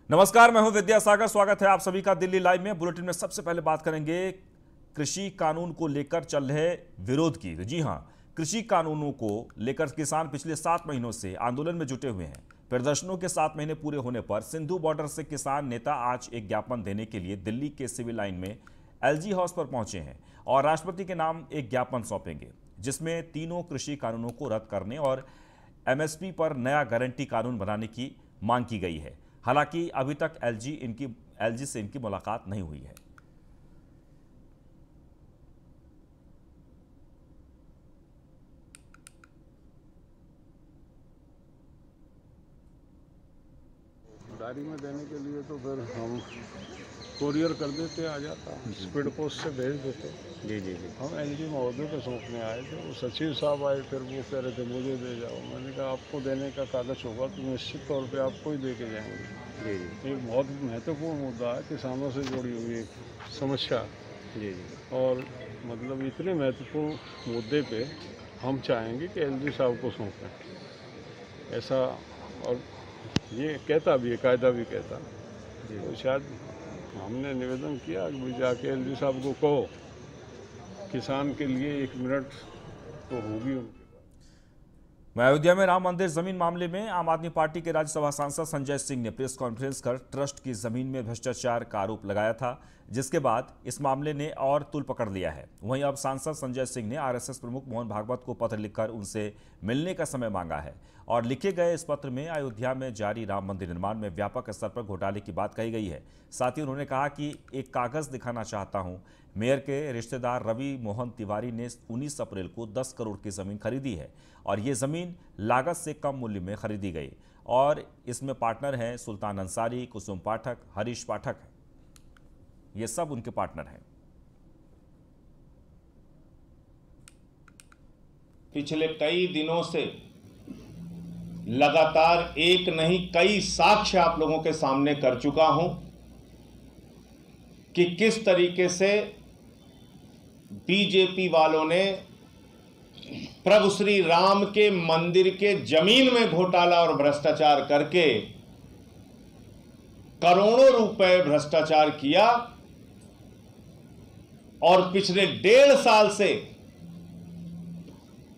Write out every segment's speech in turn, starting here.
नमस्कार, मैं हूं विद्यासागर। स्वागत है आप सभी का दिल्ली लाइव में। बुलेटिन में सबसे पहले बात करेंगे कृषि कानून को लेकर चल रहे विरोध की। जी हां, कृषि कानूनों को लेकर किसान पिछले 7 महीनों से आंदोलन में जुटे हुए हैं। प्रदर्शनों के 7 महीने पूरे होने पर सिंधु बॉर्डर से किसान नेता आज एक ज्ञापन देने के लिए दिल्ली के सिविल लाइन में एलजी हाउस पर पहुंचे हैं और राष्ट्रपति के नाम एक ज्ञापन सौंपेंगे, जिसमें तीनों कृषि कानूनों को रद्द करने और एमएसपी पर नया गारंटी कानून बनाने की मांग की गई है। हालांकि अभी तक एलजी से इनकी मुलाकात नहीं हुई है। गाड़ी में देने के लिए तो फिर हम कोरियर कर देते, आ जाता, स्पीड पोस्ट से भेज देते। जी। हम एलजी महोदय को सौंपने आए थे, वो सचिव साहब आए, फिर वो कह रहे थे मुझे दे जाओ। मैंने कहा आपको देने का कागज होगा तो निश्चित तौर पे आपको ही दे के जाएंगे। जी। एक बहुत महत्वपूर्ण मुद्दा है, किसानों से जुड़ी हुई एक समस्या। जी। और मतलब इतने महत्वपूर्ण मुद्दे पे हम चाहेंगे कि एलजी साहब को सौंपें, ऐसा। और ये कहता भी है, कायदा भी कहता। तो शायद हमने निवेदन किया कि जाके एलजी साहब को कहो, किसान के लिए 1 मिनट तो होगी उनके पास। मैं अयोध्या में राम मंदिर जमीन मामले में आम आदमी पार्टी के राज्यसभा सांसद संजय सिंह ने प्रेस कॉन्फ्रेंस कर ट्रस्ट की जमीन में भ्रष्टाचार का आरोप लगाया था, जिसके बाद इस मामले ने और तूल पकड़ लिया है। वहीं अब सांसद संजय सिंह ने आरएसएस प्रमुख मोहन भागवत को पत्र लिखकर उनसे मिलने का समय मांगा है और लिखे गए इस पत्र में अयोध्या में जारी राम मंदिर निर्माण में व्यापक स्तर पर घोटाले की बात कही गई है। साथ ही उन्होंने कहा कि एक कागज दिखाना चाहता हूं। मेयर के रिश्तेदार रवि मोहन तिवारी ने 19 अप्रैल को 10 करोड़ की जमीन खरीदी है और ये जमीन लागत से कम मूल्य में खरीदी गई और इसमें पार्टनर हैं सुल्तान अंसारी, कुसुम पाठक, हरीश पाठक है। ये सब उनके पार्टनर हैं। पिछले कई दिनों से लगातार एक नहीं कई साक्ष्य आप लोगों के सामने कर चुका हूं कि किस तरीके से बीजेपी वालों ने प्रभु श्री राम के मंदिर के जमीन में घोटाला और भ्रष्टाचार करके करोड़ों रुपए भ्रष्टाचार किया और पिछले 1.5 साल से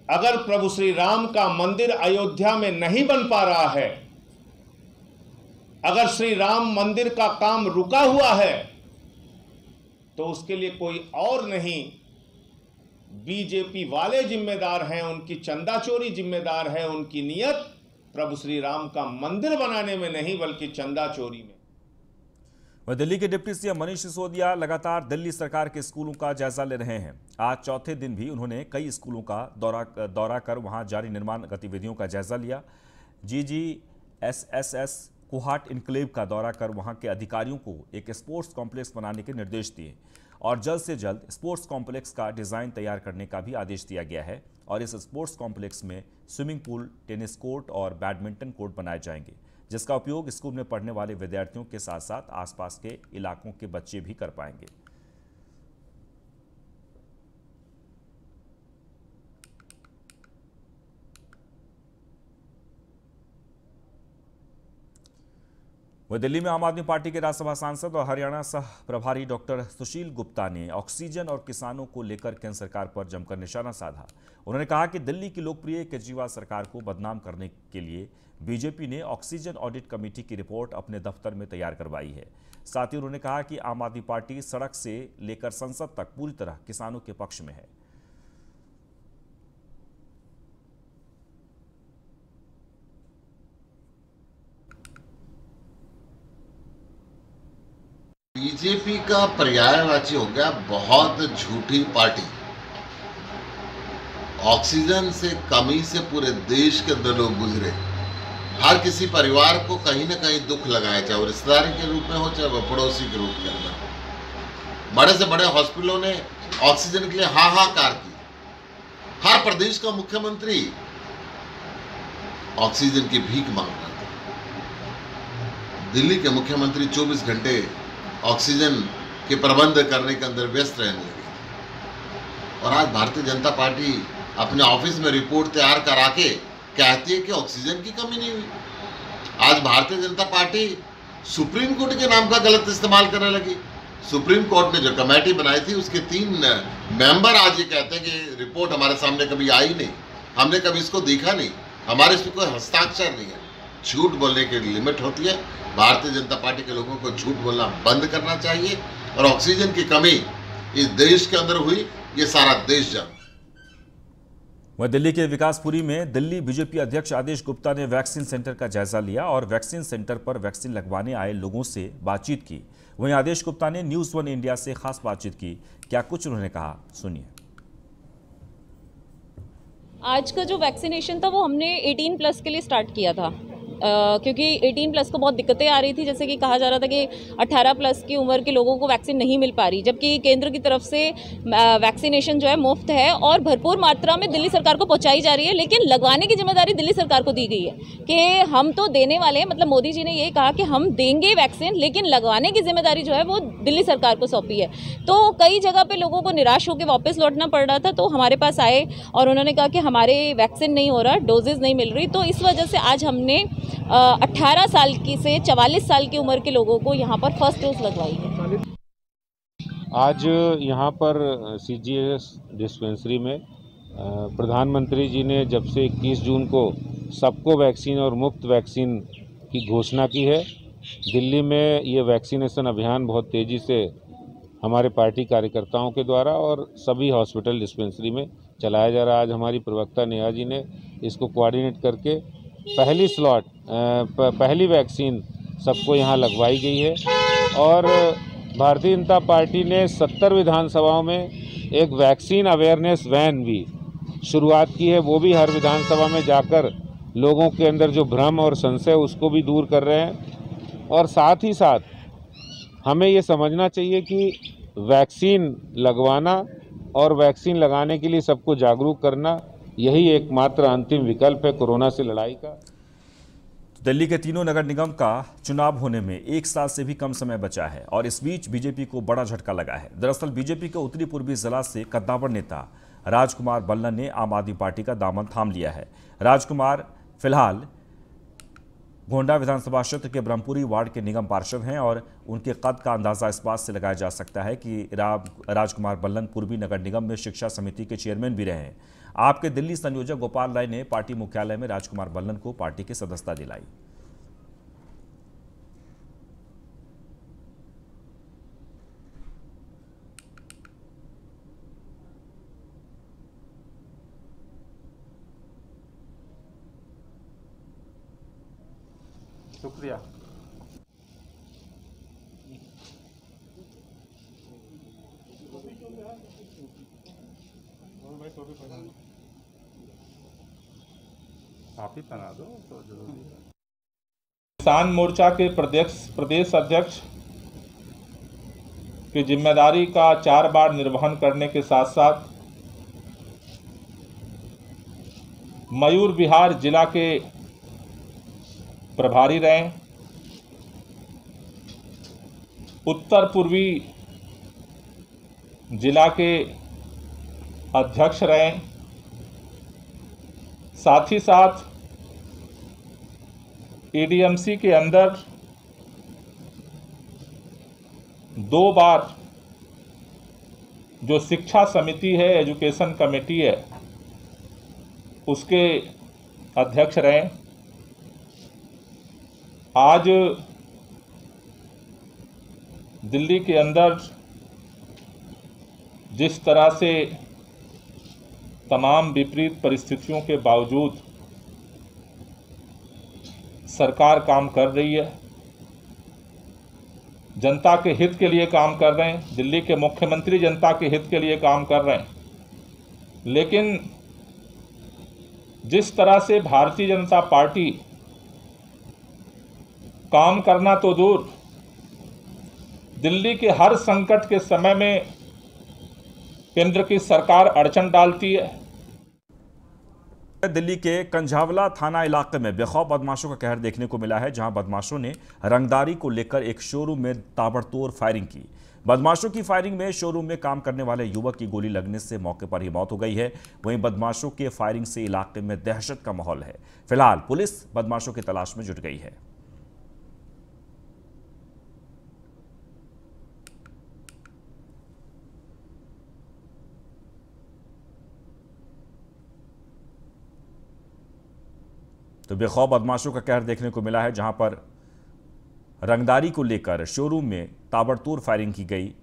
अगर प्रभु श्री राम का मंदिर अयोध्या में नहीं बन पा रहा है, अगर श्री राम मंदिर का काम रुका हुआ है, तो उसके लिए कोई और नहीं, बीजेपी वाले जिम्मेदार हैं। उनकी चंदा चोरी जिम्मेदार है। उनकी नियत प्रभु श्री राम का मंदिर बनाने में नहीं बल्कि चंदा चोरी में। वह दिल्ली के डिप्टी सीएम मनीष सिसोदिया लगातार दिल्ली सरकार के स्कूलों का जायजा ले रहे हैं। आज चौथे दिन भी उन्होंने कई स्कूलों का दौरा कर वहां जारी निर्माण गतिविधियों का जायजा लिया। GGSSS कोहाट इनक्लेव का दौरा कर वहां के अधिकारियों को एक स्पोर्ट्स कॉम्प्लेक्स बनाने के निर्देश दिए और जल्द से जल्द स्पोर्ट्स कॉम्प्लेक्स का डिजाइन तैयार करने का भी आदेश दिया गया है और इस स्पोर्ट्स कॉम्प्लेक्स में स्विमिंग पूल, टेनिस कोर्ट और बैडमिंटन कोर्ट बनाए जाएंगे, जिसका उपयोग स्कूल में पढ़ने वाले विद्यार्थियों के साथ साथ आसपास के इलाकों के बच्चे भी कर पाएंगे। वह दिल्ली में आम आदमी पार्टी के राज्यसभा सांसद और हरियाणा सह प्रभारी डॉक्टर सुशील गुप्ता ने ऑक्सीजन और किसानों को लेकर केंद्र सरकार पर जमकर निशाना साधा। उन्होंने कहा कि दिल्ली की लोकप्रिय केजरीवाल सरकार को बदनाम करने के लिए बीजेपी ने ऑक्सीजन ऑडिट कमेटी की रिपोर्ट अपने दफ्तर में तैयार करवाई है। साथ ही उन्होंने कहा कि आम आदमी पार्टी सड़क से लेकर संसद तक पूरी तरह किसानों के पक्ष में है। बीजेपी का पर्यायवाची हो गया, बहुत झूठी पार्टी। ऑक्सीजन से कमी से पूरे देश के अंदर लोग गुजरे। हर किसी परिवार को कहीं ना कहीं दुख लगाया, चाहे वो रिश्तेदारी के रूप में हो चाहे वो पड़ोसी के रूप के अंदर। बड़े से बड़े हॉस्पिटलों ने ऑक्सीजन के लिए हाहाकार की। हर प्रदेश का मुख्यमंत्री ऑक्सीजन की भीख मांग रहा था। दिल्ली के मुख्यमंत्री 24 घंटे ऑक्सीजन के प्रबंध करने के अंदर व्यस्त रहने लगे और आज भारतीय जनता पार्टी अपने ऑफिस में रिपोर्ट तैयार करा के कहती है कि ऑक्सीजन की कमी नहीं हुई। आज Bharatiya Janata party supreme court के नाम का गलत इस्तेमाल करने लगी। सुप्रीम कोर्ट ने जो कमेटी बनाई थी उसके 3 मेंबर आज ये कहते हैं कि रिपोर्ट हमारे सामने कभी आई नहीं, हमने कभी इसको देखा नहीं, हमारे इसमें कोई हस्ताक्षर नहीं है। झूठ बोलने की लिमिट होती है। भारतीय जनता पार्टी के लोगों को झूठ बोलना बंद करना चाहिए और ऑक्सीजन की कमी इस देश के अंदर हुई, ये सारा देश जानता। वहीं दिल्ली के विकासपुरी में दिल्ली बीजेपी अध्यक्ष आदेश गुप्ता ने वैक्सीन सेंटर का जायजा लिया और वैक्सीन सेंटर पर वैक्सीन लगवाने आए लोगों से बातचीत की। वहीं आदेश गुप्ता ने न्यूज़ 1 इंडिया से खास बातचीत की। क्या कुछ उन्होंने कहा, सुनिए। आज का जो वैक्सीनेशन था वो हमने 18+ के लिए स्टार्ट किया था, क्योंकि 18+ को बहुत दिक्कतें आ रही थी। जैसे कि कहा जा रहा था कि 18+ की उम्र के लोगों को वैक्सीन नहीं मिल पा रही, जबकि केंद्र की तरफ से वैक्सीनेशन जो है मुफ्त है और भरपूर मात्रा में दिल्ली सरकार को पहुंचाई जा रही है। लेकिन लगवाने की जिम्मेदारी दिल्ली सरकार को दी गई है कि हम तो देने वाले हैं, मतलब मोदी जी ने ये कहा कि हम देंगे वैक्सीन, लेकिन लगवाने की जिम्मेदारी जो है वो दिल्ली सरकार को सौंपी है। तो कई जगह पर लोगों को निराश होकर वापस लौटना पड़ रहा था, तो हमारे पास आए और उन्होंने कहा कि हमारे वैक्सीन नहीं हो रहा, डोजेज नहीं मिल रही। तो इस वजह से आज हमने 18 साल की से 44 साल की उम्र के लोगों को यहाँ पर फर्स्ट डोज लगवाई है। आज यहाँ पर CGS डिस्पेंसरी में प्रधानमंत्री जी ने जब से 21 जून को सबको वैक्सीन और मुफ्त वैक्सीन की घोषणा की है, दिल्ली में ये वैक्सीनेशन अभियान बहुत तेज़ी से हमारे पार्टी कार्यकर्ताओं के द्वारा और सभी हॉस्पिटल डिस्पेंसरी में चलाया जा रहा है। आज हमारी प्रवक्ता नेहा जी ने इसको कोऑर्डिनेट करके पहली वैक्सीन सबको यहाँ लगवाई गई है। और भारतीय जनता पार्टी ने 70 विधानसभाओं में एक वैक्सीन अवेयरनेस वैन भी शुरुआत की है, वो भी हर विधानसभा में जाकर लोगों के अंदर जो भ्रम और संशय उसको भी दूर कर रहे हैं। और साथ ही साथ हमें ये समझना चाहिए कि वैक्सीन लगवाना और वैक्सीन लगाने के लिए सबको जागरूक करना, यही एकमात्र अंतिम विकल्प है कोरोना से लड़ाई का। दिल्ली के तीनों नगर निगम का चुनाव होने में 1 साल से भी कम समय बचा है और इस बीच बीजेपी को बड़ा झटका लगा है। दरअसल बीजेपी के उत्तरी पूर्वी जिला से कद्दावर नेता राजकुमार बल्लन ने आम आदमी पार्टी का दामन थाम लिया है। राजकुमार फिलहाल गोंडा विधानसभा क्षेत्र के ब्रह्मपुरी वार्ड के निगम पार्षद हैं और उनके कद का अंदाजा इस बात से लगाया जा सकता है कि राजकुमार बल्लन पूर्वी नगर निगम में शिक्षा समिति के चेयरमैन भी रहे हैं। आपके दिल्ली संयोजक गोपाल राय ने पार्टी मुख्यालय में राजकुमार बल्लन को पार्टी की सदस्यता दिलाई। शुक्रिया। आप ही बना दो तो जरूरी है। किसान मोर्चा के प्रदेश अध्यक्ष की जिम्मेदारी का 4 बार निर्वहन करने के साथ साथ मयूर विहार जिला के प्रभारी रहे, उत्तर पूर्वी जिला के अध्यक्ष रहे, साथ ही साथ ADMC के अंदर 2 बार जो शिक्षा समिति है, एजुकेशन कमेटी है, उसके अध्यक्ष रहे। आज दिल्ली के अंदर जिस तरह से तमाम विपरीत परिस्थितियों के बावजूद सरकार काम कर रही है, जनता के हित के लिए काम कर रहे हैं, दिल्ली के मुख्यमंत्री जनता के हित के लिए काम कर रहे हैं, लेकिन जिस तरह से भारतीय जनता पार्टी काम करना तो दूर, दिल्ली के हर संकट के समय में केंद्र की सरकार अड़चन डालती है। दिल्ली के कंझावला थाना इलाके में बेखौफ बदमाशों का कहर देखने को मिला है, जहां बदमाशों ने रंगदारी को लेकर एक शोरूम में ताबड़तोड़ फायरिंग की। बदमाशों की फायरिंग में शोरूम में काम करने वाले युवक की गोली लगने से मौके पर ही मौत हो गई है। वहीं बदमाशों के फायरिंग से इलाके में दहशत का माहौल है। फिलहाल पुलिस बदमाशों की तलाश में जुट गई है। तो बेखौफ बदमाशों का कहर देखने को मिला है, जहां पर रंगदारी को लेकर शोरूम में ताबड़तोड़ फायरिंग की गई।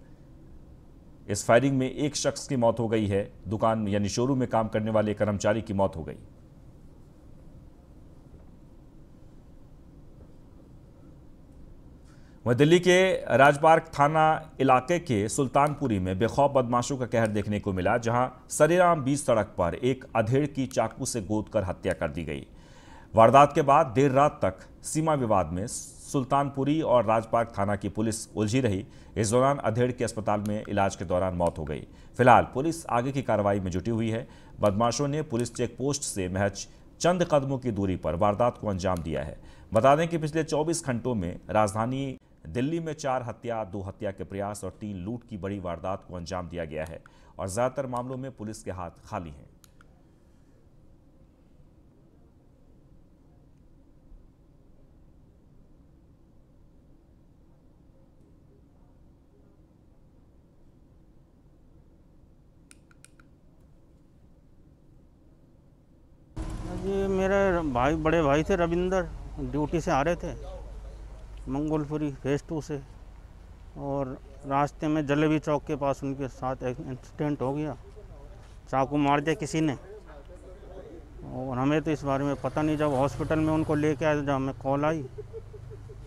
इस फायरिंग में एक शख्स की मौत हो गई है, दुकान यानी शोरूम में काम करने वाले कर्मचारी की मौत हो गई। वहीं दिल्ली के राजपार्क थाना इलाके के सुल्तानपुरी में बेखौफ बदमाशों का कहर देखने को मिला, जहां सरेआम बीच सड़क पर एक अधेड़ की चाकू से गोदकर हत्या कर दी गई। वारदात के बाद देर रात तक सीमा विवाद में सुल्तानपुरी और राजपार्क थाना की पुलिस उलझी रही। इस दौरान अधेड़ के अस्पताल में इलाज के दौरान मौत हो गई। फिलहाल पुलिस आगे की कार्रवाई में जुटी हुई है। बदमाशों ने पुलिस चेक पोस्ट से महज चंद कदमों की दूरी पर वारदात को अंजाम दिया है। बता दें कि पिछले 24 घंटों में राजधानी दिल्ली में 4 हत्या, 2 हत्या के प्रयास और 3 लूट की बड़ी वारदात को अंजाम दिया गया है और ज्यादातर मामलों में पुलिस के हाथ खाली हैं। ये मेरे भाई, बड़े भाई थे रविंदर, ड्यूटी से आ रहे थे मंगोलपुरी फेज 2 से, और रास्ते में जलेबी चौक के पास उनके साथ एक इंसिडेंट हो गया। चाकू मार दिया किसी ने, और हमें तो इस बारे में पता नहीं। जब हॉस्पिटल में उनको लेके आए, जब हमें कॉल आई,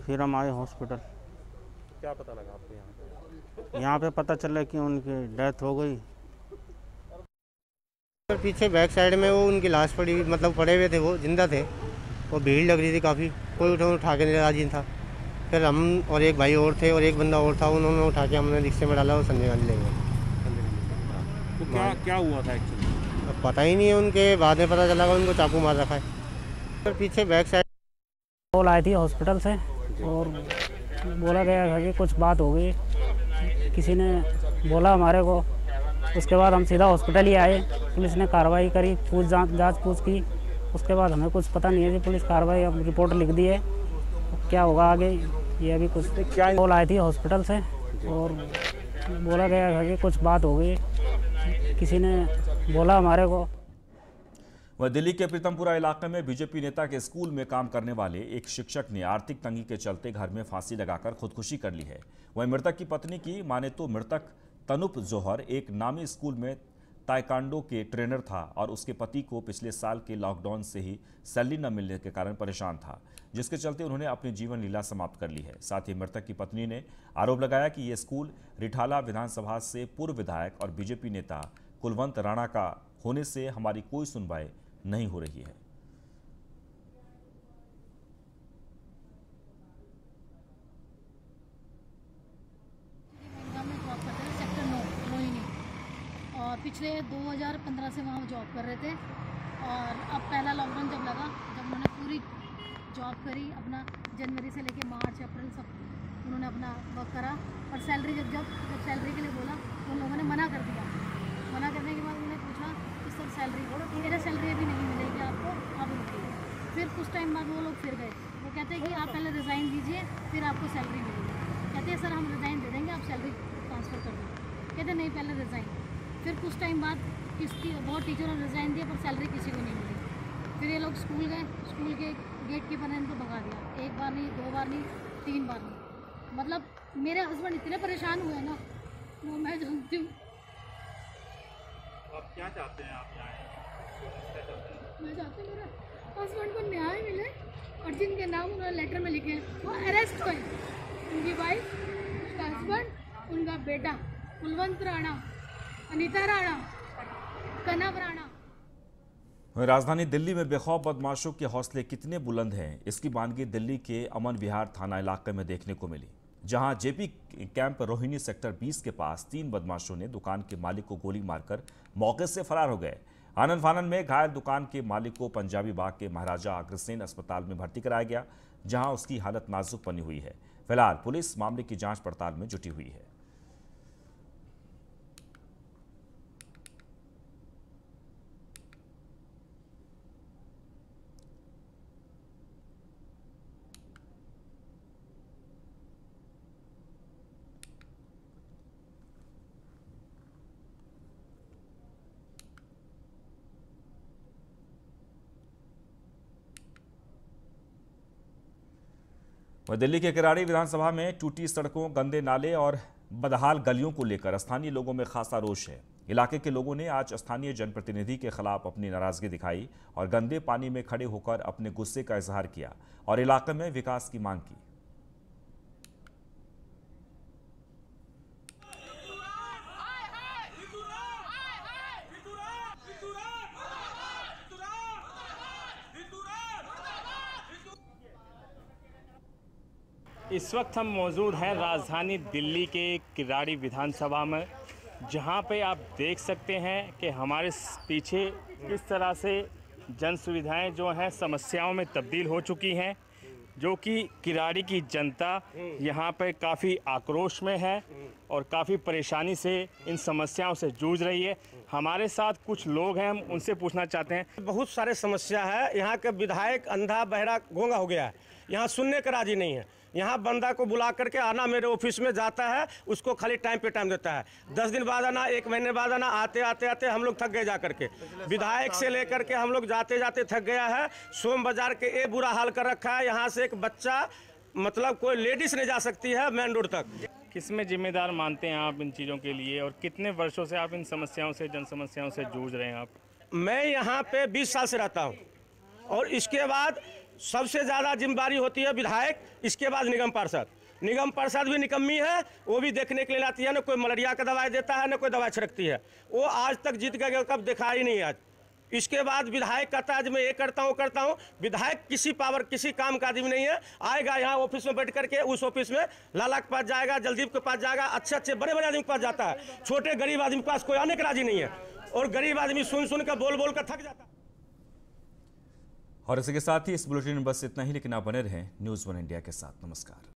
फिर हम आए हॉस्पिटल। क्या पता लगा आपको यहाँ पे पता चला कि उनकी डेथ हो गई। पीछे बैक साइड में वो उनकी लाश पड़ी, मतलब पड़े हुए थे, वो जिंदा थे। वो भीड़ लग रही थी काफ़ी, कोई उठा के नहीं राजी था। फिर हम और एक भाई और थे और एक बंदा और था, उन्होंने उठा के हमने रिक्शे में डाला और संजय गांधी ले गए। तो क्या हुआ था एक्चुअली? पता ही नहीं है, उनके बाद में पता चला उनको चाकू मार रखा है। फिर पीछे बैक साइड कॉल आई थी हॉस्पिटल से और बोला गया था कि कुछ बात हो गई, किसी ने बोला हमारे को। उसके बाद हम सीधा हॉस्पिटल ही आए। पुलिस ने कार्रवाई करी, जांच पूछ की। उसके बाद हमें कुछ पता नहीं है जी, पुलिस कार्रवाई अब रिपोर्ट लिख दी है। क्या होगा आगे ये अभी कुछ। क्या कॉल आई थी हॉस्पिटल से और बोला गया था कि कुछ बात हो गई, किसी ने बोला हमारे को। वह दिल्ली के प्रीतमपुरा इलाके में बीजेपी नेता के स्कूल में काम करने वाले एक शिक्षक ने आर्थिक तंगी के चलते घर में फांसी लगाकर खुदकुशी कर ली है। वहीं मृतक की पत्नी की माने तो मृतक तनुप जौहर एक नामी स्कूल में ताइक्वांडो के ट्रेनर था और उसके पति को पिछले साल के लॉकडाउन से ही सैलरी न मिलने के कारण परेशान था, जिसके चलते उन्होंने अपनी जीवन लीला समाप्त कर ली है। साथ ही मृतक की पत्नी ने आरोप लगाया कि ये स्कूल रिठाला विधानसभा से पूर्व विधायक और बीजेपी नेता कुलवंत राणा का होने से हमारी कोई सुनवाई नहीं हो रही है। और पिछले 2015 से वहाँ जॉब कर रहे थे, और अब पहला लॉकडाउन जब लगा, जब उन्होंने पूरी जॉब करी, अपना जनवरी से लेके मार्च अप्रैल सब उन्होंने अपना वर्क करा, और सैलरी जब सैलरी के लिए बोला तो उन लोगों ने मना कर दिया। मना करने के बाद उन्होंने पूछा कि सर सैलरी, मेरा सैलरी अभी नहीं मिलेगी आपको, आप रुकिए। फिर कुछ टाइम बाद वो लोग फिर गए, वो कहते हैं कि आप पहले रिज़ाइन दीजिए फिर आपको सैलरी मिलेगी। कहते हैं सर हम रिज़ाइन दे देंगे, आप सैलरी ट्रांसफ़र कर दीजिए। कहते नहीं पहले रिज़ाइन। फिर कुछ टाइम बाद किसकी बहुत टीचरों ने रिज़ाइन दिया पर सैलरी किसी को नहीं मिली। फिर ये लोग स्कूल गए, स्कूल के गेट कीपर ने इनको भगा दिया, 1 बार नहीं, 2 बार नहीं, 3 बार नहीं। मतलब मेरे हस्बैंड इतने परेशान हुए ना, वो मैं जानती हूँ। आप क्या चाहते हैं? आप मैं चाहती हूँ मेरे हस्बैंड को न्याय मिले, और जिनके नाम उन्होंने लेटर में लिखे हैं वो अरेस्ट हुए। उनकी वाइफ, उसका हस्बैंड, उनका बेटा कुलवंत राणा, अनीता राणा, कनव राणा। राजधानी दिल्ली में बेखौफ बदमाशों के हौसले कितने बुलंद हैं, इसकी बानगी दिल्ली के अमन विहार थाना इलाके में देखने को मिली, जहां जेपी कैंप रोहिणी सेक्टर 20 के पास 3 बदमाशों ने दुकान के मालिक को गोली मारकर मौके से फरार हो गए। आनन फानन में घायल दुकान के मालिक को पंजाबी बाग के महाराजा अग्रसेन अस्पताल में भर्ती कराया गया, जहां उसकी हालत नाजुक बनी हुई है। फिलहाल पुलिस मामले की जांच पड़ताल में जुटी हुई है। वह दिल्ली के किराड़ी विधानसभा में टूटी सड़कों, गंदे नाले और बदहाल गलियों को लेकर स्थानीय लोगों में खासा रोष है। इलाके के लोगों ने आज स्थानीय जनप्रतिनिधि के खिलाफ अपनी नाराजगी दिखाई और गंदे पानी में खड़े होकर अपने गुस्से का इजहार किया और इलाके में विकास की मांग की। इस वक्त हम मौजूद हैं राजधानी दिल्ली के किराड़ी विधानसभा में, जहां पे आप देख सकते हैं कि हमारे पीछे किस तरह से जन सुविधाएं जो हैं समस्याओं में तब्दील हो चुकी हैं, जो कि किराड़ी की जनता यहां पे काफ़ी आक्रोश में है और काफ़ी परेशानी से इन समस्याओं से जूझ रही है। हमारे साथ कुछ लोग हैं, हम उनसे पूछना चाहते हैं। बहुत सारे समस्या है। यहाँ के विधायक अंधा बहरा गूंगा हो गया है, यहाँ सुनने का राजी नहीं है। यहाँ बंदा को बुला करके आना, मेरे ऑफिस में जाता है, उसको खाली टाइम पे टाइम देता है। 10 दिन बाद आना, 1 महीने बाद आना, आते आते आते हम लोग थक गए जा करके। विधायक से लेकर के हम लोग जाते जाते थक गया है। सोम बाजार के ये बुरा हाल कर रखा है, यहाँ से एक बच्चा मतलब कोई लेडीज नहीं जा सकती है मेन रोड तक। किसमें जिम्मेदार मानते हैं आप इन चीज़ों के लिए, और कितने वर्षों से आप इन समस्याओं से, जन समस्याओं से जूझ रहे हैं आप? मैं यहाँ पे 20 साल से रहता हूँ और इसके बाद सबसे ज़्यादा जिम्मेदारी होती है विधायक, इसके बाद निगम पार्षद। निगम पार्षद भी निकम्मी है, वो भी देखने के लिए आती है, ना कोई मलेरिया का दवाई देता है, ना कोई दवाई छिड़कती है। वो आज तक जीत गए, कब देखा ही नहीं आज। इसके बाद विधायक कहता है मैं ये करता हूँ। विधायक किसी पावर, किसी काम का आदमी नहीं है। आएगा यहाँ ऑफिस में बैठ करके, उस ऑफिस में लाला के पास जाएगा, जलदीप के पास जाएगा, अच्छे बड़े बड़े आदमी के पास जाता है। छोटे गरीब आदमी के पास कोई आने का राजी नहीं है और गरीब आदमी सुन कर बोल कर थक जाता है। और इसी के साथ ही इस बुलेटिन में बस इतना ही, लेकिन आप बने रहें न्यूज़ 1 इंडिया के साथ। नमस्कार।